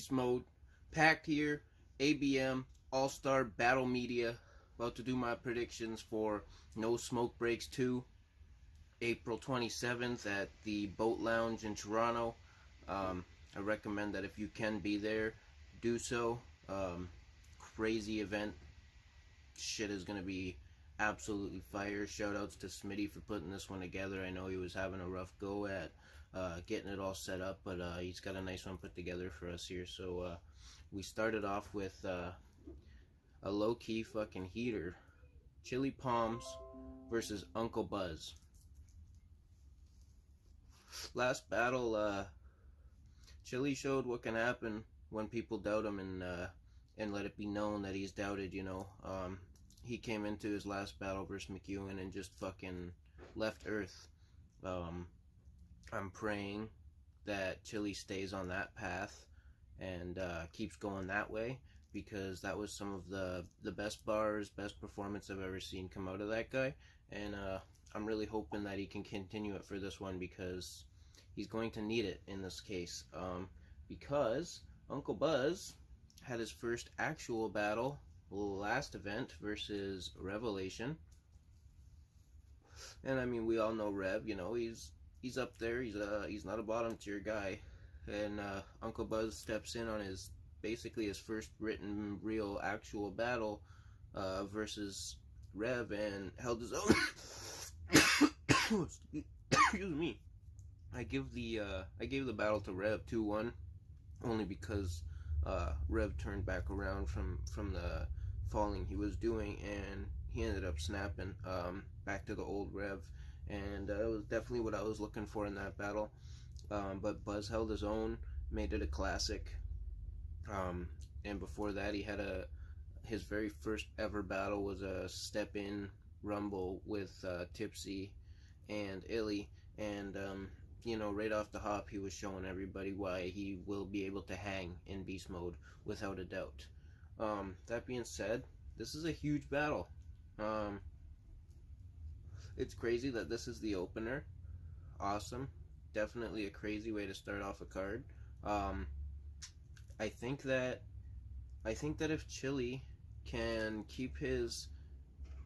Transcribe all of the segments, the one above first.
Beast Mode, packed here, ABM, Allstar, Battle Media, about to do my predictions for No Smoke Breaks 2, April 27th at the Boat Lounge in Toronto. I recommend that if you can be there, do so. Crazy event. Shit is going to be absolutely fire. Shoutouts to Smitty for putting this one together. I know he was having a rough go at getting it all set up, but he's got a nice one put together for us here. So we started off with a low-key fucking heater. Chili Palms versus Uncle Buzz. Last battle, Chili showed what can happen when people doubt him and let it be known that he's doubted, you know. He came into his last battle versus McEwen and just fucking left Earth. I'm praying that Chili stays on that path and keeps going that way, because that was some of the best bars, best performance I've ever seen come out of that guy. And I'm really hoping that he can continue it for this one, because he's going to need it in this case. Because Uncle Buzz had his first actual battle last event versus Revelation. And I mean, we all know Rev, you know, he's up there, he's not a bottom tier guy. And Uncle Buzz steps in on his basically his first written real actual battle versus Rev, and held his own. Excuse me. I gave the battle to Rev 2-1 only because Rev turned back around from the falling he was doing, and he ended up snapping back to the old Rev, and it was definitely what I was looking for in that battle. But Buzz held his own, made it a classic. And before that, he had his very first ever battle was a step-in rumble with Tipsy and Illy, and you know, right off the hop, he was showing everybody why he will be able to hang in Beast Mode without a doubt. That being said, this is a huge battle. It's crazy that this is the opener. Awesome. Definitely a crazy way to start off a card. I think that if Chili can keep his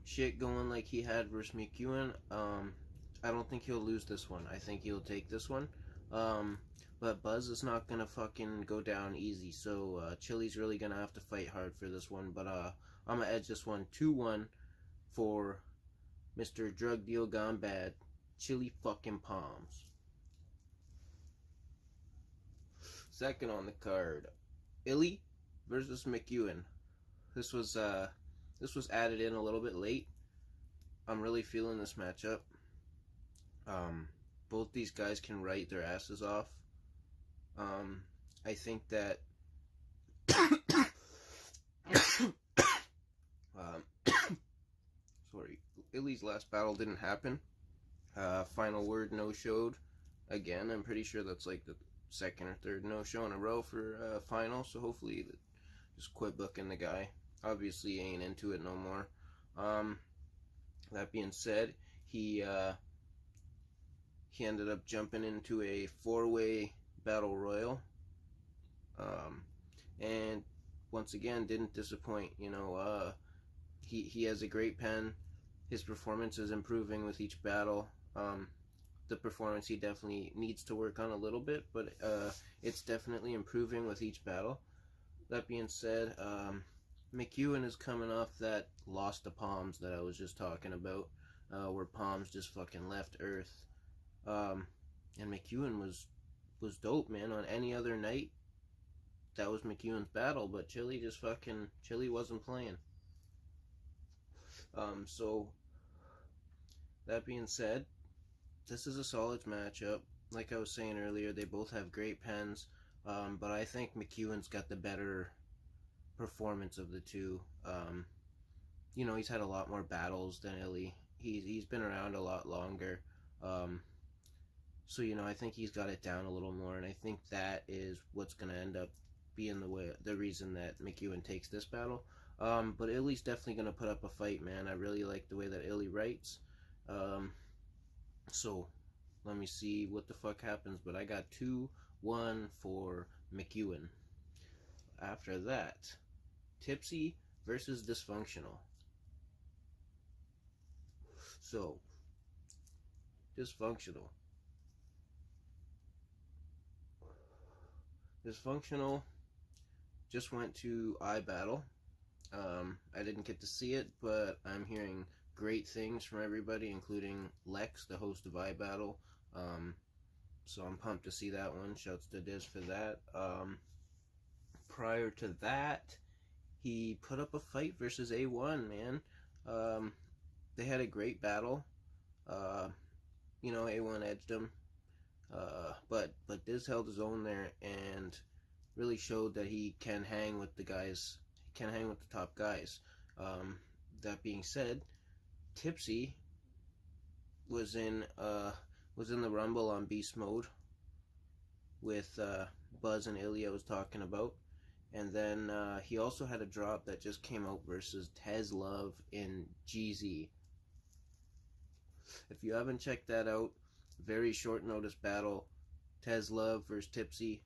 shit going like he had versus McEwen, I don't think he'll lose this one. I think he'll take this one. But Buzz is not gonna fucking go down easy, so Chili's really gonna have to fight hard for this one. But I'm gonna edge this one 2-1 for Mr. Drug Deal Gone Bad, Chili fucking Palms. Second on the card, Illy versus McEwen. This was added in a little bit late. I'm really feeling this matchup. Both these guys can write their asses off. I think that sorry, Illy's last battle didn't happen. Final Word no-showed again. I'm pretty sure that's like the second or third no-show in a row for final, so hopefully just quit booking the guy. Obviously he ain't into it no more. That being said, he ended up jumping into a 4-way battle royal, and once again didn't disappoint. You know, he has a great pen. His performance is improving with each battle. The performance he definitely needs to work on a little bit, but it's definitely improving with each battle. That being said, McEwen is coming off that lost to Palms that I was just talking about, where Palms just fucking left Earth. And McEwen was dope, man. On any other night, that was McEwen's battle, but Chili wasn't playing. So that being said, this is a solid matchup. Like I was saying earlier, they both have great pens, but I think McEwen's got the better performance of the two. You know, he's had a lot more battles than Illy. He's been around a lot longer. So, you know, I think he's got it down a little more, and I think that is what's going to end up being the reason that McEwen takes this battle. But Illy's definitely going to put up a fight, man. I really like the way that Illy writes. So, let me see what the fuck happens, but I got 2-1 for McEwen. after that, Tipsy versus Dysfunctional. So, Dysfunctional. Dysfunctional just went to iBattle. I didn't get to see it, but I'm hearing great things from everybody, including Lex, the host of iBattle. So I'm pumped to see that one. Shouts to Diz for that. Prior to that, he put up a fight versus A1, man. They had a great battle. A1 edged him. But Diz held his own there and really showed that he can hang with the guys. He can hang with the top guys. That being said, Tipsy was in the Rumble on BeastMODE with Buzz and Ilya was talking about. And then he also had a drop that just came out versus Tez Love in GZ. If you haven't checked that out, very short notice battle. Tez Love versus Tipsy.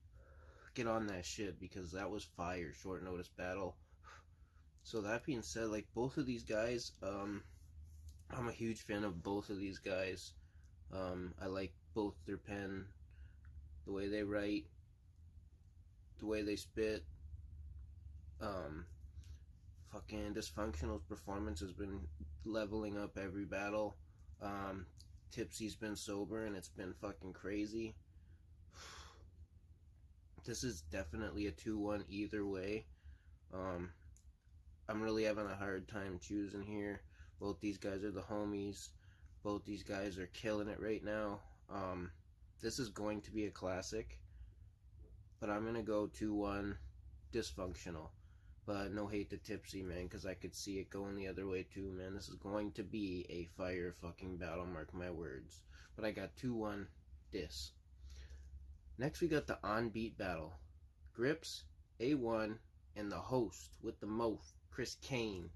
Get on that shit because that was fire. Short notice battle. So that being said, like both of these guys, I'm a huge fan of both of these guys. I like both their pen, the way they write, the way they spit. Fucking Dysfunctional's performance has been leveling up every battle. Tipsy's been sober and it's been fucking crazy. This is definitely a 2-1 either way. I'm really having a hard time choosing here. Both these guys are the homies. Both these guys are killing it right now. This is going to be a classic. But I'm going to go 2-1 Dysfunctional. But no hate to Tipsy, man, because I could see it going the other way too, man. This is going to be a fire fucking battle, mark my words. But I got 2-1 Dis. Next we got the on-beat battle. Grips, A1, and the host with the most, Chris Kane.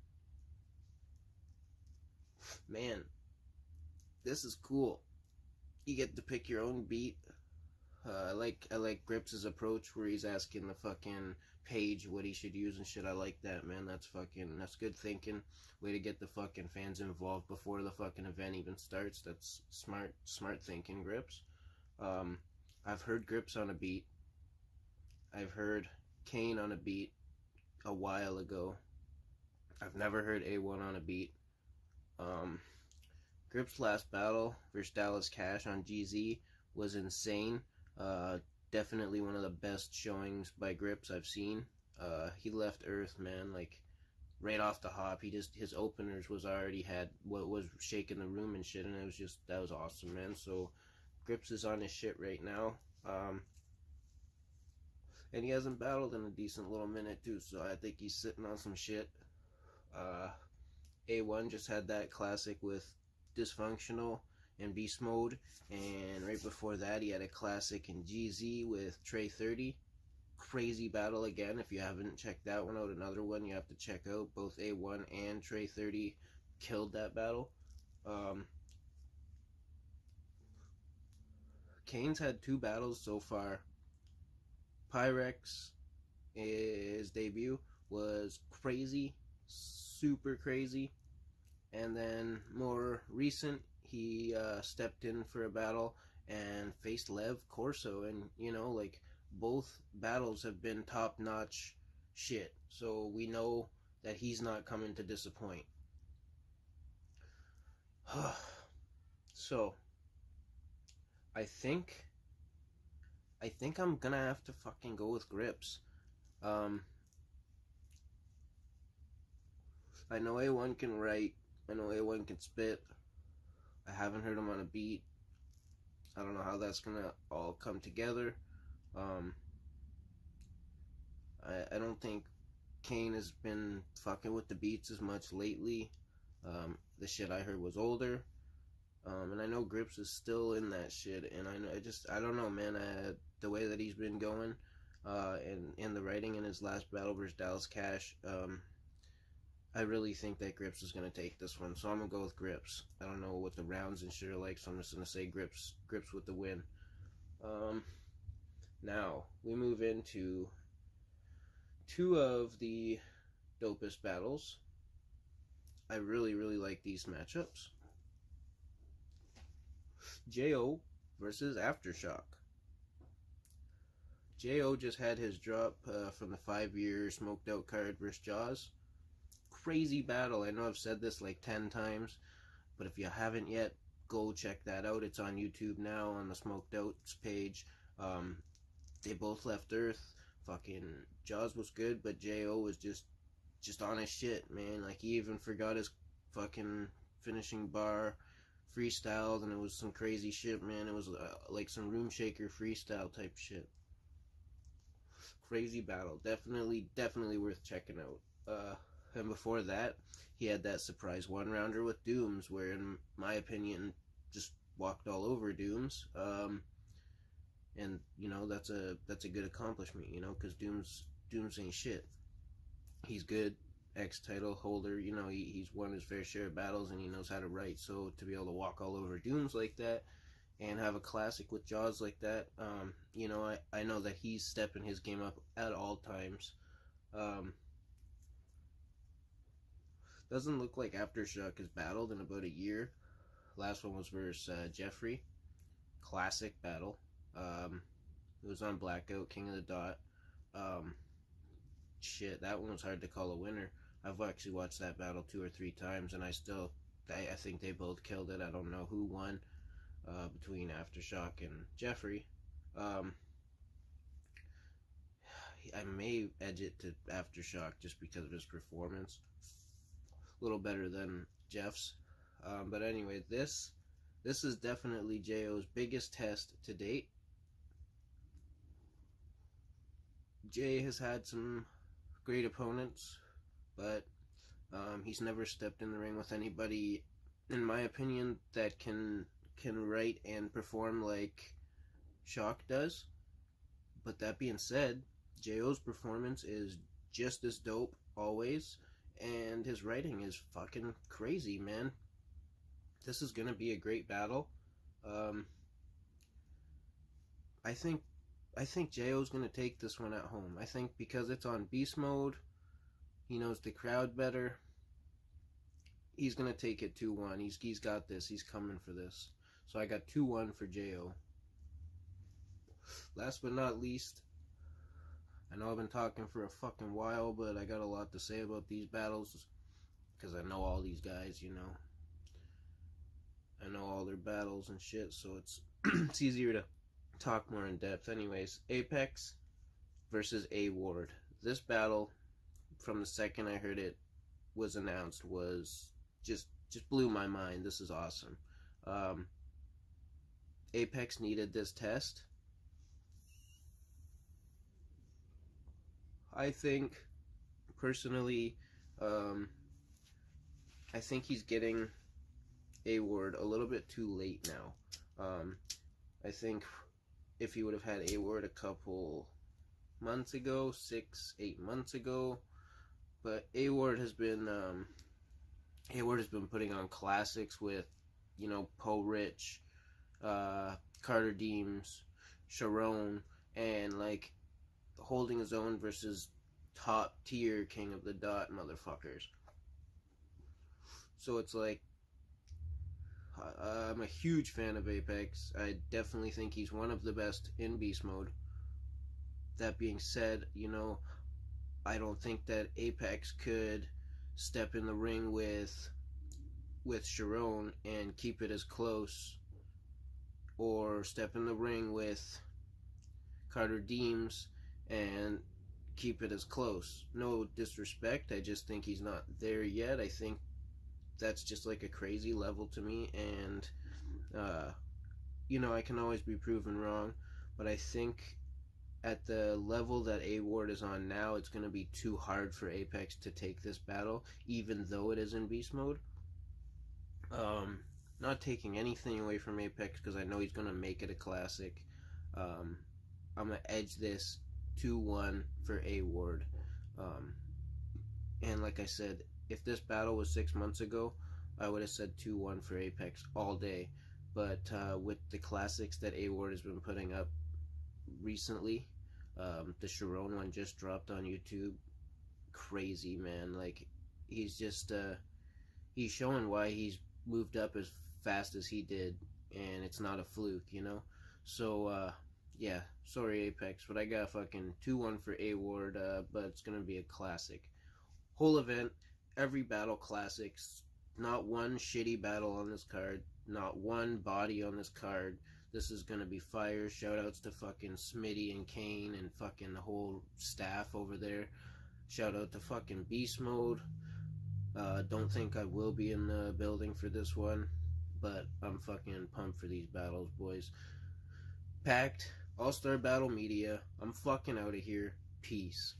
Man, this is cool. You get to pick your own beat. I like Grips' approach where he's asking the fucking page what he should use and shit. I like that, man. That's good thinking. Way to get the fucking fans involved before the fucking event even starts. That's smart thinking, Grips. I've heard Grips on a beat. I've heard Kane on a beat a while ago. I've never heard A1 on a beat. Grips' last battle versus Dallas Cash on GZ was insane. Definitely one of the best showings by Grips I've seen. He left Earth, man, like right off the hop. His openers was already had what was shaking the room and shit, and that was awesome, man. So Grips is on his shit right now. And he hasn't battled in a decent little minute too, so I think he's sitting on some shit. A1 just had that classic with Dysfunctional and BeastMODE, and right before that he had a classic in GZ with Trey 30. Crazy battle again. If you haven't checked that one out, another one you have to check out. Both A1 and Trey 30 killed that battle. Kane's had 2 battles so far. Pyrex, his debut was crazy, super crazy, and then more recent he stepped in for a battle and faced Lev Corso, and like both battles have been top-notch shit, so we know that he's not coming to disappoint. So I think I'm gonna have to fucking go with Grips. I know A1 can write, I know A1 can spit. I haven't heard him on a beat. I don't know how that's gonna all come together. I don't think Kane has been fucking with the beats as much lately. The shit I heard was older. And I know Grips is still in that shit, and I don't know, man. The way that he's been going, and in the writing in his last battle versus Dallas Cash, I really think that Grips is gonna take this one, so I'm gonna go with Grips. I don't know what the rounds and shit are like, so I'm just gonna say Grips with the win. Now we move into two of the dopest battles. I really like these matchups. JO versus Aftershock. JO just had his drop from the 5-year smoked out card versus Jaws. Crazy battle. I know I've said this like 10 times, but if you haven't yet, go check that out. It's on YouTube now on the Smoked Outs page. They both left Earth. Fucking Jaws was good, but JO was just on his shit, man. Like, he even forgot his fucking finishing bar, freestyled, and it was some crazy shit, man. It was like some room shaker freestyle type shit. Crazy battle. Definitely worth checking out. And before that, he had that surprise one-rounder with Dooms, where, in my opinion, just walked all over Dooms. And you know, that's a good accomplishment, you know, because Dooms ain't shit. He's good, ex-title holder, you know, he's won his fair share of battles, and he knows how to write. So to be able to walk all over Dooms like that and have a classic with Jaws like that, you know, I know that he's stepping his game up at all times. Doesn't look like Aftershock has battled in about a year. Last one was versus Jeffrey. Classic battle. It was on Blackout, King of the Dot. Shit, that one was hard to call a winner. I've actually watched that battle 2 or 3 times, and I think they both killed it. I don't know who won between Aftershock and Jeffrey. I may edge it to Aftershock just because of his performance. A little better than Jeff's. But anyway, this is definitely JO's biggest test to date. Jay has had some great opponents, but he's never stepped in the ring with anybody, in my opinion, that can write and perform like Shock does. But that being said, JO's performance is just as dope always, and his writing is fucking crazy, man. This is gonna be a great battle. I think JO's gonna take this one at home. I think because it's on Beast Mode, he knows the crowd better. He's gonna take it 2-1. He's got this. He's coming for this. So I got 2-1 for JO. Last but not least, I know I've been talking for a fucking while, but I got a lot to say about these battles because I know all these guys, you know. I know all their battles and shit, so it's it's easier to talk more in depth. Anyways, Apex versus A Ward. This battle, from the second I heard it was announced, was just blew my mind. This is awesome. Apex needed this test. I think, personally, I think he's getting A Ward a little bit too late now. I think if he would have had A Ward a couple months ago, 6-8 months ago, but A Ward has been putting on classics with, you know, Poe Rich, Carter Deems, Sharon, and like holding his own versus top tier King of the Dot motherfuckers. So it's like, I'm a huge fan of Apex. I definitely think he's one of the best in Beast Mode. That being said, you know, I don't think that Apex could step in the ring with Sharon and keep it as close, or step in the ring with Carter Deems and keep it as close. No disrespect, I just think he's not there yet. I think that's just like a crazy level to me, and you know, I can always be proven wrong, but I think at the level that A Ward is on now, it's going to be too hard for Apex to take this battle, even though it is in Beast Mode. Not taking anything away from Apex, because I know he's going to make it a classic. I'm going to edge this 2-1 for A Ward. And like I said, if this battle was 6 months ago, I would have said 2-1 for Apex all day. But with the classics that A Ward has been putting up recently, The Sharon one just dropped on YouTube. Crazy, man. Like, he's just he's showing why he's moved up as fast as he did, and it's not a fluke, you know. So yeah, sorry Apex, but I got fucking 2-1 for A Ward, but it's gonna be a classic. Whole event, every battle classics, not one shitty battle on this card, not one body on this card. This is gonna be fire. Shoutouts to fucking Smitty and Kane and fucking the whole staff over there. Shout out to fucking Beast Mode. Don't think I will be in the building for this one, but I'm fucking pumped for these battles, boys. Packed, All-Star Battle Media. I'm fucking out of here. Peace.